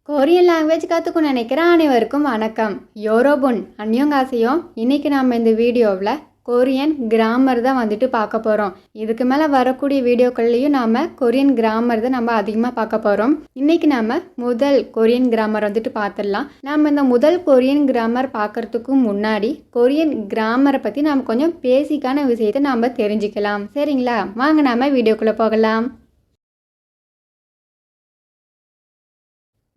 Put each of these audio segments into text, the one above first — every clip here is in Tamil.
கொரியன் லாங்குவேஜ் கற்றுக்கணும்னு நினைக்கிற அனைவருக்கும் வணக்கம். யோரோபுன் அன்யோங்காசையோ. இன்றைக்கி நம்ம இந்த வீடியோவில் கொரியன் கிராமர் தான் வந்துட்டு பார்க்க போகிறோம். இதுக்கு மேலே வரக்கூடிய வீடியோக்கள்லேயும் நாம் கொரியன் கிராமர் தான் நம்ம அதிகமாக பார்க்க போகிறோம். இன்றைக்கி நம்ம முதல் கொரியன் கிராமர் வந்துட்டு பார்த்துடலாம். நம்ம இந்த முதல் கொரியன் கிராமர் பார்க்குறதுக்கு முன்னாடி கொரியன் கிராமரை பற்றி நம்ம கொஞ்சம் பேசிக்கான விஷயத்தை நாம் தெரிஞ்சுக்கலாம். சரிங்களா? வாங்க நாம் வீடியோக்குள்ளே போகலாம்.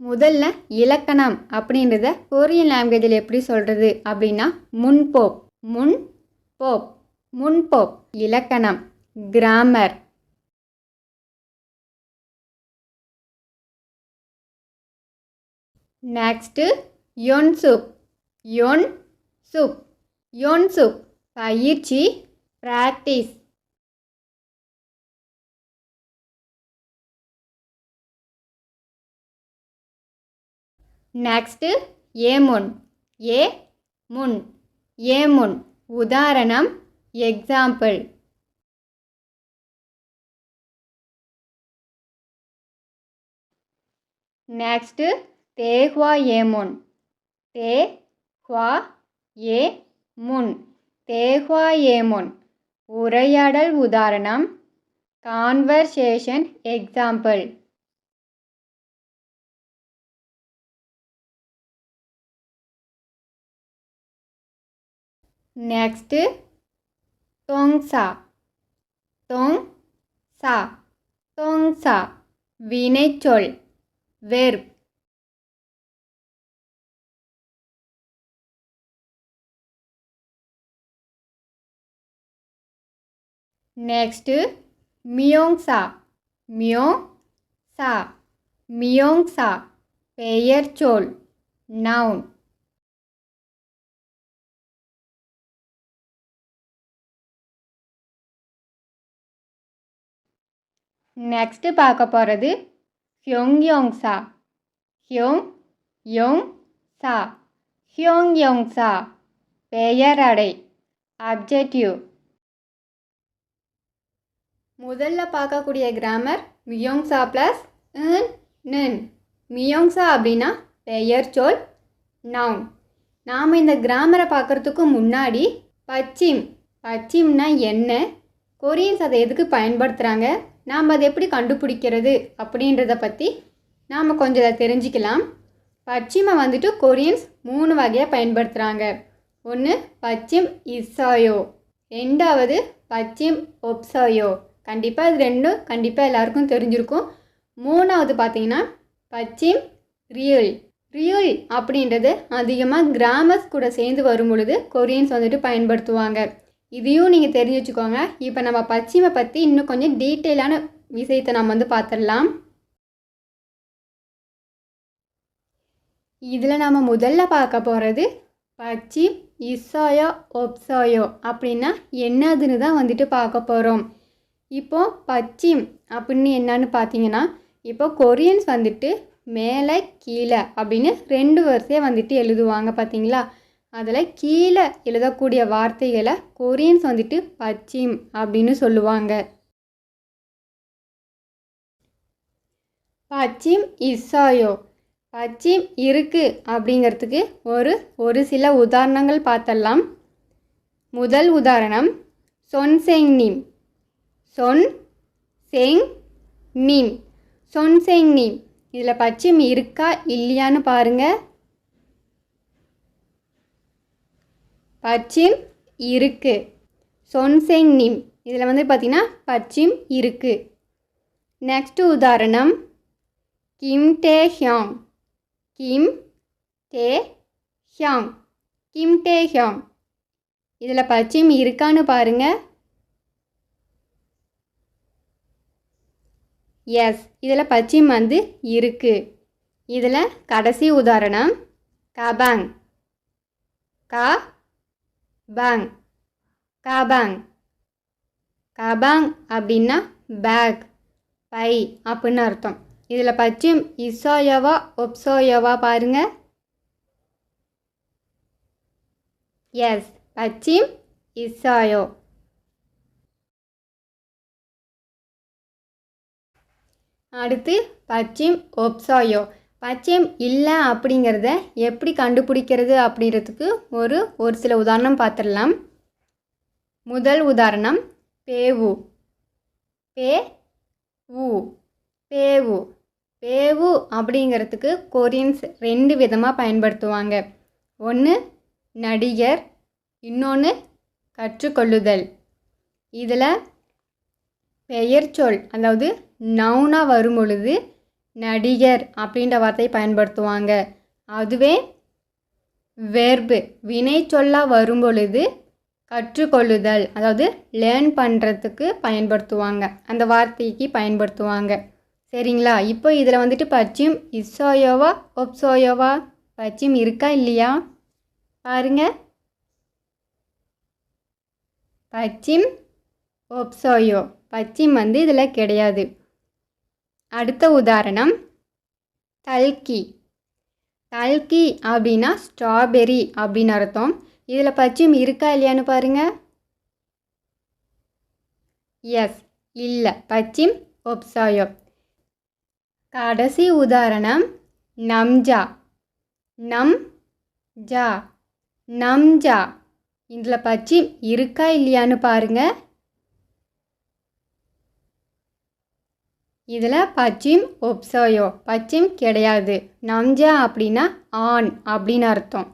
முதல்ல இலக்கணம் அப்படின்றத கொரியன் லாங்குவேஜில் எப்படி சொல்கிறது அப்படின்னா முன்போப். முன்போப் இலக்கணம், கிராமர். நெக்ஸ்ட்டு யோன்சுக். யோன்சுக் பயிற்சி, ப்ராக்டிஸ். நெக்ஸ்ட்டு ஏமுன் உதாரணம், எக்ஸாம்பிள். நெக்ஸ்ட்டு தேஹ்வா ஏமுன் உரையாடல் உதாரணம், கான்வர்சேஷன், எக்ஸாம்பிள். நெக்ஸ்ட்டு தொங்சா வினைச்சொல், வெர்ப். நெக்ஸ்ட்டு மியோங்சா பெயர்ச்சொல், நவுன். நெக்ஸ்ட்டு பார்க்க போகிறது ஹியோங்யோங்சா பெயரடை, அப்ஜெக்டிவ். முதல்ல பார்க்கக்கூடிய கிராமர் மியோங்சா ப்ளஸ் நன். மியோங்சா அப்படின்னா பெயர்ச்சொல், நவுன். நாம் இந்த கிராமரை பார்க்குறதுக்கு முன்னாடி பச்சிம்னா என்ன, கொரியன்ஸ் அதை எதுக்கு பயன்படுத்துகிறாங்க, நாம் அதை எப்படி கண்டுபிடிக்கிறது அப்படின்றத பற்றி நாம் கொஞ்சம் அதை தெரிஞ்சுக்கலாம். பச்சிமை வந்துட்டு கொரியன்ஸ் 3 வகையாக பயன்படுத்துகிறாங்க. ஒன்று பச்சிம் இஸ்ஸாயோ, ரெண்டாவது பச்சிம் ஒப்சாயோ. கண்டிப்பாக இது ரெண்டும் கண்டிப்பாக எல்லாருக்கும் தெரிஞ்சிருக்கும். மூணாவது பார்த்திங்கன்னா பச்சிம் ரியுல் அப்படின்றது அதிகமாக கிராமர்ஸ் கூட சேர்ந்து வரும் பொழுது கொரியன்ஸ் வந்துட்டு பயன்படுத்துவாங்க. இதையும் நீங்கள் தெரிஞ்சு வச்சுக்கோங்க. இப்போ நம்ம பச்சிமை பற்றி இன்னும் கொஞ்சம் டீட்டெயிலான விஷயத்தை நம்ம பார்த்துடலாம். இதில் நம்ம முதல்ல பார்க்க போகிறது பச்சிம் இஸ்ஸாயோ ஒப்சாயோ அப்படின்னா என்னதுன்னு தான் வந்துட்டு பார்க்க போகிறோம். இப்போது பச்சிம் அப்படின்னு என்னன்னு பார்த்தீங்கன்னா, இப்போ கொரியன்ஸ் வந்துட்டு மேலே கீழே அப்படின்னு 2 வரிசையாக வந்துட்டு எழுதுவாங்க பார்த்தீங்களா. அதில் கீழே எழுதக்கூடிய வார்த்தைகளை கொரியன்ஸ் வந்துட்டு பச்சிம் அப்படின்னு சொல்லுவாங்க. பச்சிம் இஸ்ஸாயோ, பச்சிம் இருக்குது அப்படிங்கிறதுக்கு ஒரு சில உதாரணங்கள் பார்த்தலாம். முதல் உதாரணம் சொன்செங்னிம். இதில் பச்சிம் இருக்கா இல்லையான்னு பாருங்கள். பச்சிம் இருக்கு, சொன்செங்னிம். இதில் வந்து பார்த்திங்கன்னா பச்சிம் இருக்கு. நெக்ஸ்ட் உதாரணம் கிம்டேஹியாங். இதில் பச்சிம் இருக்கான்னு பாருங்கள். எஸ், இதில் பச்சிம் வந்து இருக்கு. இதில் கடைசி உதாரணம் கபாங். கபாங் அப்படின்னா பேக், பை அப்படின்னு அர்த்தம். இதில் பச்சிம் இஸ்ஸாயோவா ஒப்சாயோவா பாருங்க. எஸ், பச்சிம் இஸ்ஸாயோ. அடுத்து பச்சிம் ஒப்சாயோ. பச்சையம் இல்லை அப்படிங்கிறத எப்படி கண்டுபிடிக்கிறது அப்படின்றதுக்கு ஒரு சில உதாரணம் பார்த்துடலாம். முதல் உதாரணம் பேவு. பேவு பேவு அப்படிங்கிறதுக்கு கொரியன்ஸ் 2 விதமாக பயன்படுத்துவாங்க. ஒன்று நடிகர், இன்னொன்று கற்றுக்கொள்ளுதல். இதில் பெயர் சொல் அதாவது நவுனாக வரும் பொழுது நடிகர் அப்படின்ற வார்த்தையை பயன்படுத்துவாங்க. அதுவே வெர்பு வினை சொல்லாக வரும் பொழுது கற்றுக்கொள்ளுதல் அதாவது லேர்ன் பண்ணுறதுக்கு பயன்படுத்துவாங்க, அந்த வார்த்தைக்கு பயன்படுத்துவாங்க. சரிங்களா? இப்போ இதில் வந்துட்டு பச்சிம் இஸ்ஸோயோவா ஒப்சோயோவா, பச்சிம் இருக்கா இல்லையா பாருங்க. பச்சிம் ஒப்சோயோ, பச்சிம் வந்து இதில் கிடையாது. அடுத்த உதாரணம் தல்கி. தல்கி அப்படின்னா ஸ்ட்ராபெரி அப்படின்னு அர்த்தம். இதில் பச்சிம் இருக்கா இல்லையான்னு பாருங்க. எஸ், இல்லை, பச்சிம் ஒப்சாயோ. கடைசி உதாரணம் நம்ஜா. நம்ஜா இதில் பச்சிம் இருக்கா இல்லையான்னு பாருங்க. இதில் பச்சிம் ஒப்சோயோ, பச்சிம் கிடையாது. நம்ஜா அப்படின்னா ஆண் அப்படின்னு அர்த்தம்.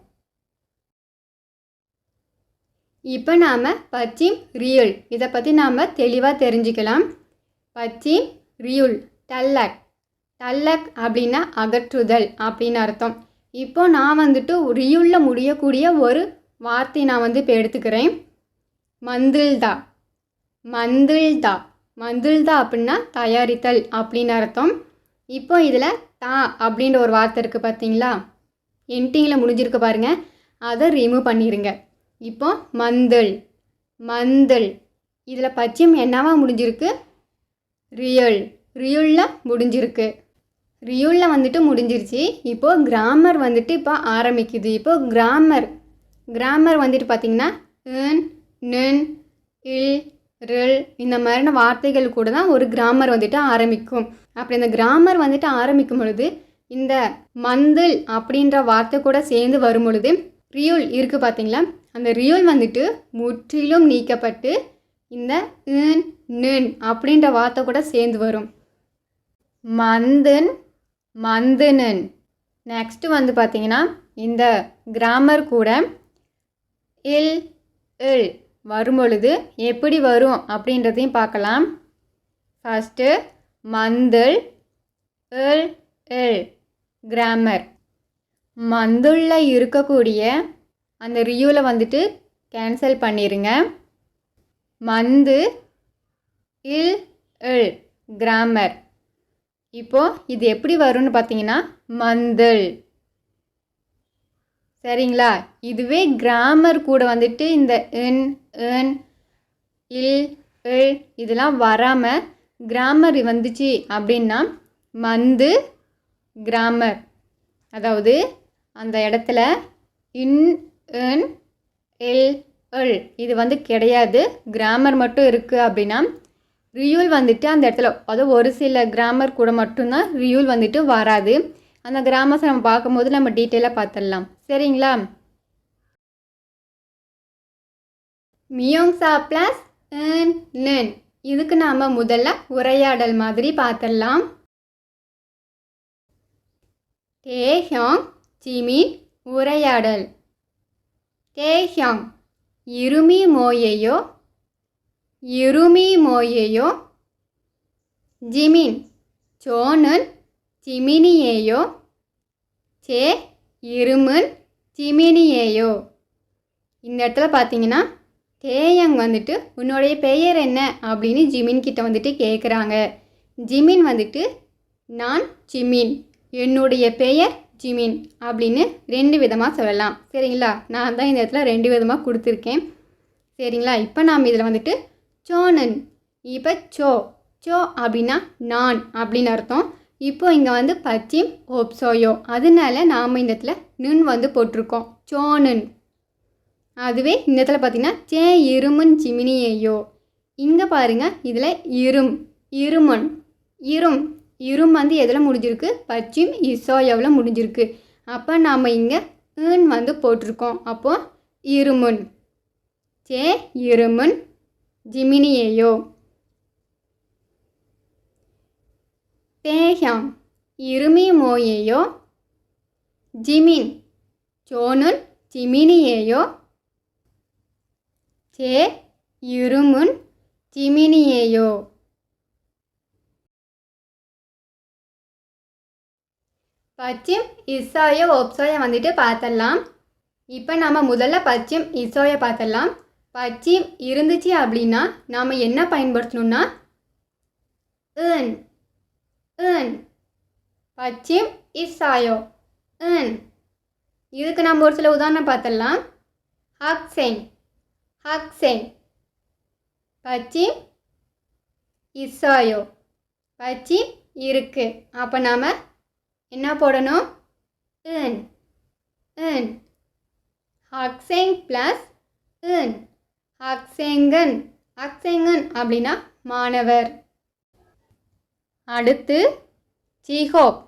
இப்போ நாம் பச்சிம் ரியுல் இதை பற்றி நாம் தெளிவாக தெரிஞ்சுக்கலாம். பச்சிம் ரியுல் டல்லக் அப்படின்னா அகற்றுதல் அப்படின்னு அர்த்தம். இப்போ நான் வந்துட்டு ரியுலில் முடியக்கூடிய ஒரு வார்த்தை நான் வந்து இப்போ எடுத்துக்கிறேன். மந்துல்தா அப்படின்னா தயாரித்தல் அப்படின்னு அர்த்தம். இப்போ இதில் தா அப்படின்ற ஒரு வார்த்தை இருக்குது பார்த்தீங்களா, என்டிங்கில் முடிஞ்சிருக்கு பாருங்கள், அதை ரிமூவ் பண்ணிடுங்க. இப்போ மந்துல் இதில் பச்சிம் என்னவா முடிஞ்சிருக்கு? ரியுலில் முடிஞ்சிருக்கு. ரியுலில் வந்துட்டு முடிஞ்சிருச்சு. இப்போது கிராமர் வந்துட்டு இப்போ ஆரம்பிக்குது. இப்போது கிராமர் வந்துட்டு பார்த்திங்கன்னா நென் இல் ரில் இந்த மாதிரியான வார்த்தைகள் கூட தான் ஒரு கிராமர் வந்துட்டு ஆரம்பிக்கும். அப்படி இந்த கிராமர் வந்துட்டு ஆரம்பிக்கும் பொழுது இந்த மந்தில் அப்படின்ற வார்த்தை கூட சேர்ந்து வரும் பொழுது ரியுல் இருக்குது பார்த்தீங்களா, அந்த ரியுல் வந்துட்டு முற்றிலும் நீக்கப்பட்டு இந்த நென் அப்படின்ற வார்த்தை கூட சேர்ந்து வரும். மந்துனன். நெக்ஸ்ட்டு வந்து பார்த்திங்கன்னா இந்த கிராமர் கூட இல் வரும் பொழுது எப்படி வரும் அப்படின்றதையும் பார்க்கலாம். First மந்துல் grammar. மந்துள்ள இருக்கக்கூடிய அந்த ரியூவில் வந்துட்டு கேன்சல் பண்ணிடுங்க. மந்து இல் கிராமர். இப்போது இது எப்படி வரும்னு பார்த்தீங்கன்னா மந்துல். சரிங்களா? இதுவே கிராமர் கூட வந்துட்டு இந்த இல் இதெல்லாம் வராமல் கிராமர் வந்துச்சு அப்படின்னா மந்து கிராமர். அதாவது அந்த இடத்துல இல் இது வந்து கிடையாது, கிராமர் மட்டும் இருக்குது அப்படின்னா ரியூல் வந்துட்டு அந்த இடத்துல, அதாவது ஒரு சில கிராமர் கூட மட்டும்தான் ரியூல் வந்துட்டு வராது. அந்த கிராமர்ஸை நம்ம பார்க்கும்போது நம்ம டீட்டெயிலாக பார்த்துடலாம். சரிங்களா? மியோங்ஸா ப்ளஸ் லென் இதுக்கு நாம் முதல்ல உரையாடல் மாதிரி பார்த்துடலாம். டேஹியோங் ஜிமின் உரையாடல். டேஹியோங் இருமி மோயேயோ ஜிமின் சோனன் ஜிமினியேயோ சே இருமன் ஜிமினியேயோ. இந்த இடத்துல பார்த்தீங்கன்னா டேயங் வந்துட்டு உன்னுடைய பெயர் என்ன அப்படின்னு ஜிமின் கிட்ட வந்துட்டு கேட்குறாங்க. ஜிமின் வந்துட்டு நான் ஜிமின், என்னுடைய பெயர் ஜிமின் அப்படின்னு 2 விதமாக சொல்லலாம். சரிங்களா? நான் தான் இந்த இடத்துல 2 விதமாக கொடுத்துருக்கேன். சரிங்களா? இப்போ நாம் இதில் வந்துட்டு சோனன், இப்போ சோ அப்படின்னா நான் அப்படின்னு அர்த்தம். இப்போ இங்கே வந்து பச்சிம் ஓப்சோயோ, அதனால நாம் இந்த இடத்துல நுன் வந்து போட்டிருக்கோம், சோனன். அதுவே இந்த இடத்துல பார்த்திங்கன்னா சே இருமன் ஜிமினியேயோ. இங்கே பாருங்கள், இதில் இருமன் இரும் வந்து எதில் முடிஞ்சிருக்கு? பச்சிம் இசோயோவில் முடிஞ்சிருக்கு. அப்போ நாம் இங்கே ன் வந்து போட்டிருக்கோம். அப்போது இருமுன். சே இருமுன் ஜிமினியேயோ. தேஹ்யாங் இருமி மோயேயோ. ஜிமின் சோனுன் ஜிமினியேயோ. சே இருமுன் ஜிமினியேயோ. பச்சிம் இசாயோ ஒப்சாயோ வந்துட்டு பார்த்துடலாம். இப்போ நாம் முதல்ல பச்சிம் இசோயை பார்த்துடலாம். பச்சிம் இருந்துச்சு அப்படின்னா நாம் என்ன பயன்படுத்தணும்னா ன். பச்சிம் இசாயோ ன். இதுக்கு நம்ம ஒரு சில உதாரணம் பார்த்துடலாம். ஹக்செங் ஹக்செங். பச்சிம் இசாயோ பச்சிம் இருக்கு. அப்போ நாம் என்ன போடணும்? ன். ஹக்செங் ப்ளஸ் ன். ஹக்செங்கன். ஹக்செங்கன் அப்படின்னா மாணவர். அடுத்து சீஹோப்.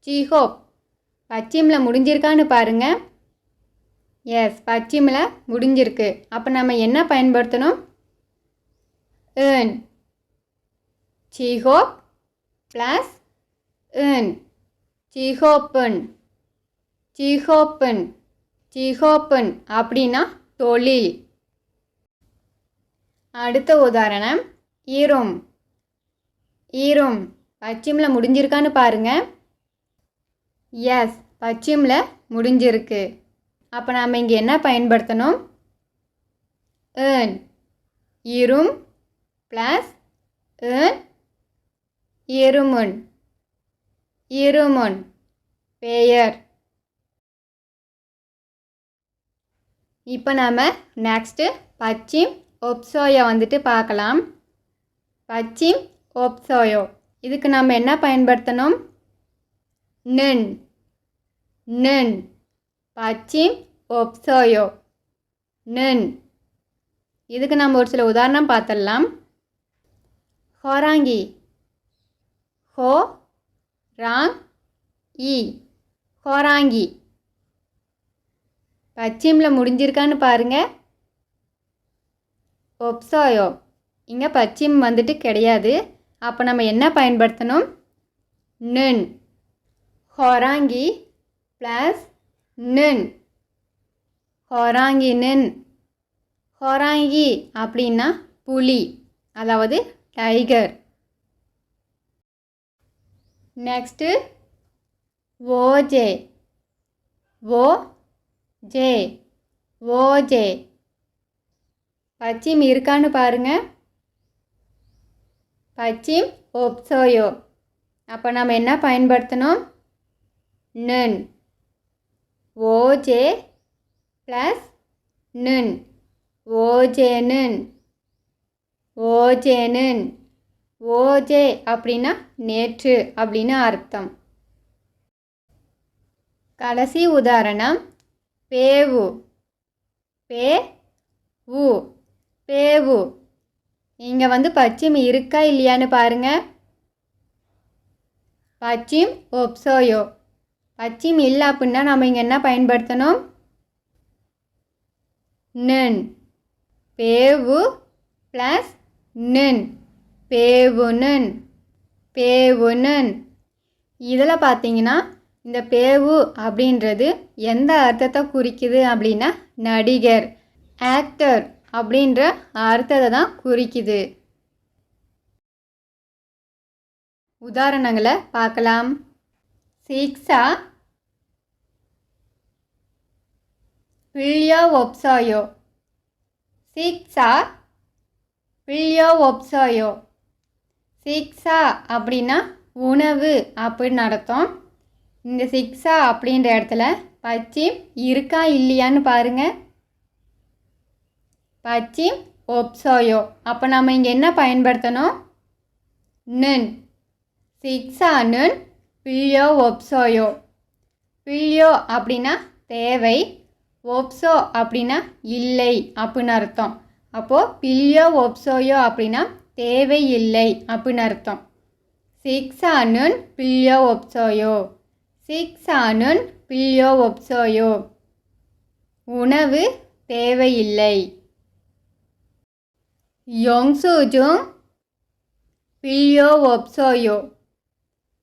சீஹோப் பச்சிமில் முடிஞ்சிருக்கான்னு பாருங்கள். எஸ், பச்சிமில் முடிஞ்சிருக்கு. அப்போ நம்ம என்ன பயன்படுத்தணும்? ன். சீஹோப் ப்ளஸ் ன். சீஹோப்பன். சீஹோப்பன். சீஹோப்பன் அப்படின்னா தொழில். அடுத்த உதாரணம் ஈரும். ஈரும் பச்சிமில் முடிஞ்சிருக்கான்னு பாருங்கள். எஸ், பச்சிமில் முடிஞ்சிருக்கு. அப்போ நாம் இங்கே என்ன பயன்படுத்தணும்? ன். இரும் ப்ளஸ் ன். இருமுன். இருமுன் பெயர். இப்போ நாம் நெக்ஸ்ட்டு பச்சிம் ஒப்சோயோ வந்துட்டு பார்க்கலாம். பச்சிம் ஒப்சோயோ இதுக்கு நம்ம என்ன பயன்படுத்தணும்? னன். னன். பச்சிம் ஒப்சோயோ னன். இதுக்கு நம்ம ஒரு சில உதாரணம் பார்த்துடலாம். ஹோராங்கி. ஹோ ராங் இ. ஹோராங்கி பச்சிமில் முடிஞ்சிருக்கான்னு பாருங்கள். ஒப்சோயோ இங்கே பச்சிம் வந்துட்டு கிடையாது. அப்போ நம்ம என்ன பயன்படுத்தணும்? னன். ஹோராங்கி ப்ளஸ் னன். ஹோராங்கி நன். ஹோராங்கி அப்படின்னா புலி, அதாவது டைகர். நெக்ஸ்ட்டு ஓஜே. ஓஜே. ஓஜே பச்சிம் இருக்கான்னு பாருங்கள். பச்சிம் ஒப்சோயோ. அப்போ நம்ம என்ன பயன்படுத்தணும்? னன். ஓஜே ப்ளஸ் னன். ஓஜேனன். ஓஜேனன். ஓஜே அப்படின்னா நேற்று அப்படின்னு அர்த்தம். கடைசி உதாரணம் பேவு. பேவு. பேவு இங்கே வந்து பச்சிம் இருக்கா இல்லையான்னு பாருங்கள். பச்சிம் ஒப்சோயோ. பச்சிம் இல்லை அப்படின்னா நம்ம இங்கே என்ன பயன்படுத்தணும்? னன். பேவு ப்ளஸ் னன். பேவுனன். பேவுனன். இதில் பார்த்தீங்கன்னா இந்த பேவு அப்படின்றது எந்த அர்த்தத்தை குறிக்குது அப்படின்னா நடிகர், ஆக்டர் அப்படின்ற அர்த்தத்தை தான் குறிக்குது. உதாரணங்களை பார்க்கலாம். சிக்ஸா பில்யோ ஒப்சாயோ. சிக்ஸா பில்யோ ஒப்சாயோ. சிக்ஸா அப்படின்னா உணவு அப்படின்னு அர்த்தம். இந்த சிக்ஸா அப்படின்ற இடத்துல பச்சிம் இருக்கா இல்லையான்னு பாருங்கள். பச்சிம் ஒப்சோயோ. அப்போ நம்ம இங்கே என்ன பயன்படுத்தணும்? நன். சிக்ஸா நன் பில்யோ ஒப்சோயோ. பில்யோ அப்படின்னா தேவை, ஒப்சோ அப்படின்னா இல்லை அப்படின்னு அர்த்தம். அப்போது பில்யோ ஒப்சோயோ அப்படின்னா தேவை இல்லை அப்படின்னு அர்த்தம். 식사는 빌려 없어요. 식사는 빌려 없어요. உணவு தேவையில்லை. 영수증 빌려 없어요.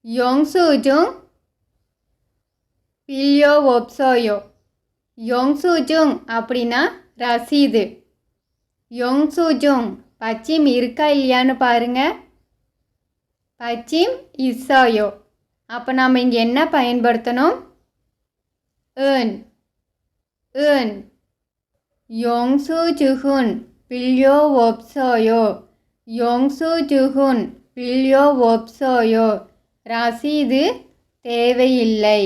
영수증 빌려 없어요. 영수증 அப்படின்னா ரசீது. 영수증 பச்சிம் இருக்கா இல்லையான்னு பாருங்க. பச்சிம் 있어요. அப்போ நாம் இங்கே என்ன பயன்படுத்தணும்? 은 영수증은 빌려 없어요. 영수증은 빌려 없어요. ரசீது தேவையில்லை.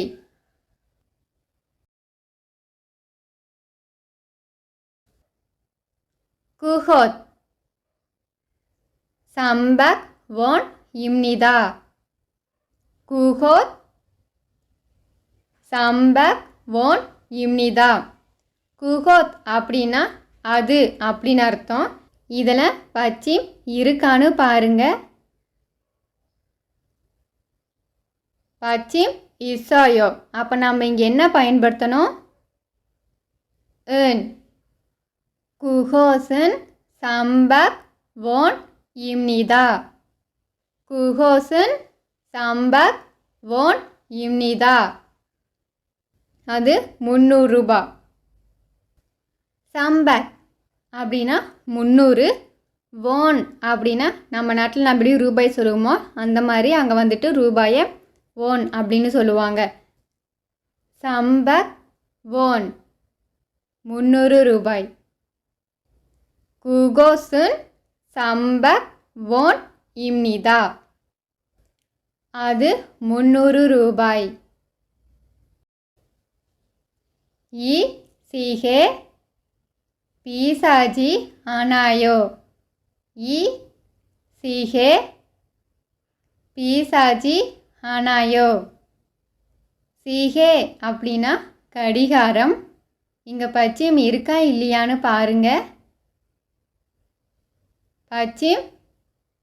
그것 300원입니다. 그것 300원입니다. குஹோத் அப்படின்னா அது அப்படின்னு அர்த்தம். இதில் பச்சிம் இருக்கான்னு பாருங்க. பச்சிம் 있어요. அப்போ நம்ம இங்கே என்ன பயன்படுத்தணும்? 그것은 300원입니다. 그것은 300원입니다. அது 300 ரூபாய். 300 அப்படின்னா 300. வோன் அப்படின்னா நம்ம நாட்டில் நம்ம எப்படி ரூபாய் சொல்லுவோமோ அந்த மாதிரி அங்கே வந்துட்டு ரூபாயை வோன் அப்படின்னு சொல்லுவாங்க. 300 வோன் 300 ரூபாய். 그것은 300원입니다. அது 300 ரூபாய். 이 시계 비싸지 않아요. 이 시계 비싸지 않아요. 시계 அப்படின்னா கடிகாரம். இங்கே பச்சிம் இருக்கா இல்லையான்னு பாருங்க. பச்சிம்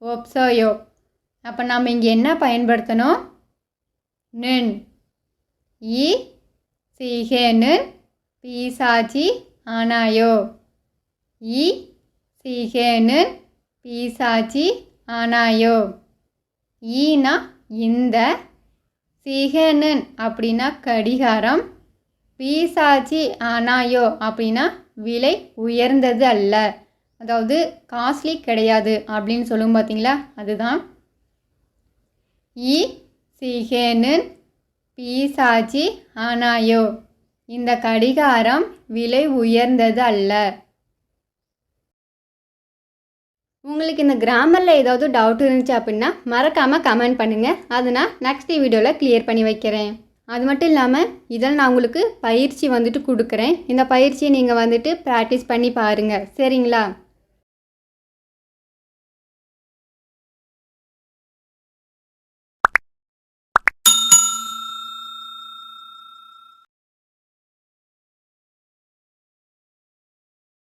없어요. அப்போ நம்ம இங்கே என்ன பயன்படுத்தணும்? 는 이 시계는 비싸지 않아요. 이 시계는 비싸지 않아요. ஈனா இந்த, சிகேனன் அப்படின்னா கடிகாரம், பீசாச்சி ஆனாயோ அப்படின்னா விலை உயர்ந்தது அல்ல, அதாவது காஸ்ட்லி கிடையாது அப்படின்னு சொல்லுவோம் பார்த்தீங்களா, அதுதான். 이 시계는 비싸지 않아요. இந்த கடிகாரம் விலை உயர்ந்தது அல்ல. உங்களுக்கு இந்த கிராமரில் ஏதாவது டவுட் இருந்துச்சு அப்படின்னா மறக்காமல் கமெண்ட் பண்ணுங்கள். அதை நான் நெக்ஸ்ட் வீடியோவில் கிளியர் பண்ணி வைக்கிறேன். அது மட்டும் இல்லாமல் இதில் நான் உங்களுக்கு பயிற்சி வந்துட்டு கொடுக்குறேன். இந்த பயிற்சியை நீங்கள் வந்துட்டு ப்ராக்டிஸ் பண்ணி பாருங்கள். சரிங்களா?